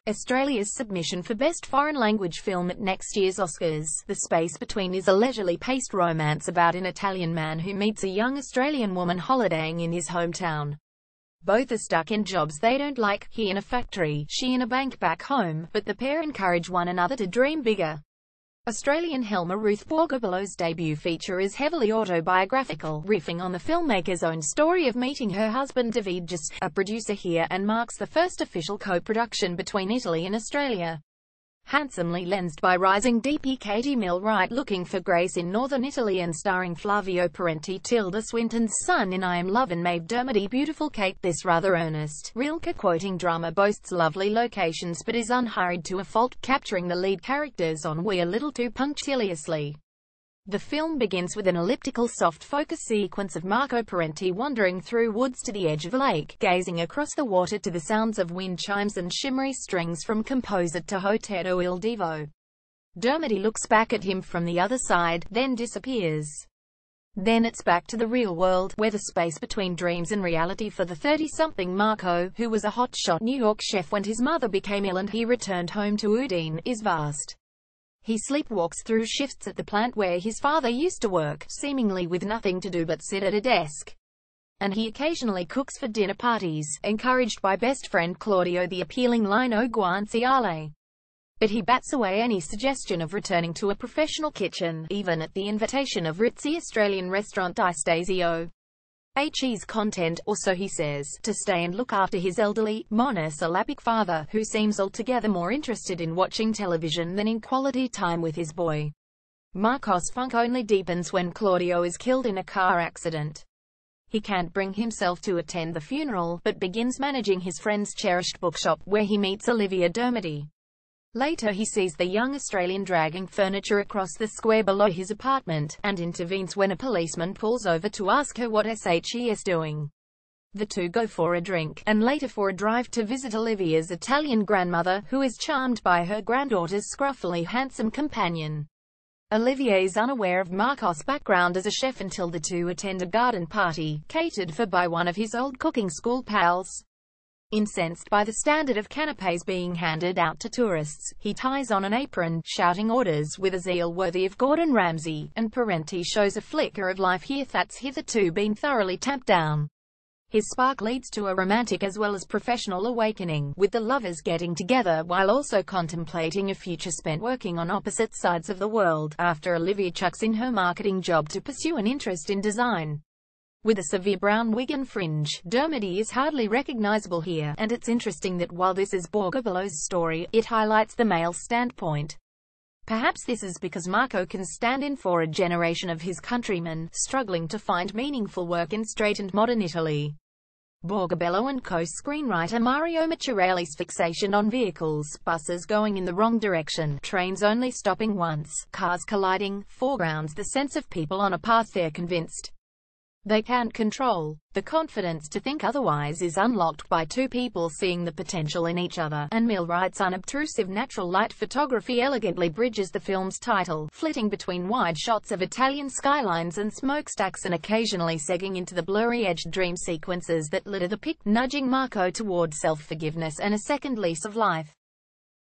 Australia's submission for Best Foreign Language Film at next year's Oscars. The Space Between is a leisurely paced romance about an Italian man who meets a young Australian woman holidaying in his hometown. Both are stuck in jobs they don't like, he in a factory, she in a bank back home, but the pair encourage one another to dream bigger. Australian Helma Ruth Borgobelo's debut feature is heavily autobiographical, riffing on the filmmaker's own story of meeting her husband David Just, a producer here, and marks the first official co-production between Italy and Australia. Handsomely lensed by rising DP Katie Milwright, looking for grace in northern Italy, and starring Flavio Parenti, Tilda Swinton's son in I Am Love, and Maeve Dermody, beautiful Kate, this rather earnest, Rilke-quoting drama boasts lovely locations but is unhurried to a fault, capturing the lead characters' ennui a little too punctiliously. The film begins with an elliptical soft-focus sequence of Marco Parenti wandering through woods to the edge of a lake, gazing across the water to the sounds of wind chimes and shimmery strings from composer Toho Il Divo. Dermody looks back at him from the other side, then disappears. Then it's back to the real world, where the space between dreams and reality for the 30-something Marco, who was a hotshot New York chef when his mother became ill and he returned home to Udine, is vast. He sleepwalks through shifts at the plant where his father used to work, seemingly with nothing to do but sit at a desk. And he occasionally cooks for dinner parties, encouraged by best friend Claudio, the appealing Lino Guanciale. But he bats away any suggestion of returning to a professional kitchen, even at the invitation of ritzy Australian restaurant Di Stasio. HE's content, or so he says, to stay and look after his elderly, monosyllabic father, who seems altogether more interested in watching television than in quality time with his boy. Marco's funk only deepens when Claudio is killed in a car accident. He can't bring himself to attend the funeral, but begins managing his friend's cherished bookshop, where he meets Olivia Dermody. Later he sees the young Australian dragging furniture across the square below his apartment, and intervenes when a policeman pulls over to ask her what she is doing. The two go for a drink, and later for a drive to visit Olivia's Italian grandmother, who is charmed by her granddaughter's scruffily handsome companion. Olivia is unaware of Marco's background as a chef until the two attend a garden party, catered for by one of his old cooking school pals. Incensed by the standard of canapés being handed out to tourists, he ties on an apron, shouting orders with a zeal worthy of Gordon Ramsay, and Parenti shows a flicker of life here that's hitherto been thoroughly tamped down. His spark leads to a romantic as well as professional awakening, with the lovers getting together while also contemplating a future spent working on opposite sides of the world, after Olivia chucks in her marketing job to pursue an interest in design. With a severe brown wig and fringe, Dermody is hardly recognizable here, and it's interesting that while this is Borgobelo's story, it highlights the male standpoint. Perhaps this is because Marco can stand in for a generation of his countrymen, struggling to find meaningful work in straitened modern Italy. Borgobelo and co-screenwriter Mario Maciarelli's fixation on vehicles, buses going in the wrong direction, trains only stopping once, cars colliding, foregrounds the sense of people on a path they're convinced they can't control. The confidence to think otherwise is unlocked by two people seeing the potential in each other, and Milwright's unobtrusive natural light photography elegantly bridges the film's title, flitting between wide shots of Italian skylines and smokestacks and occasionally segging into the blurry-edged dream sequences that litter the pic, nudging Marco toward self-forgiveness and a second lease of life.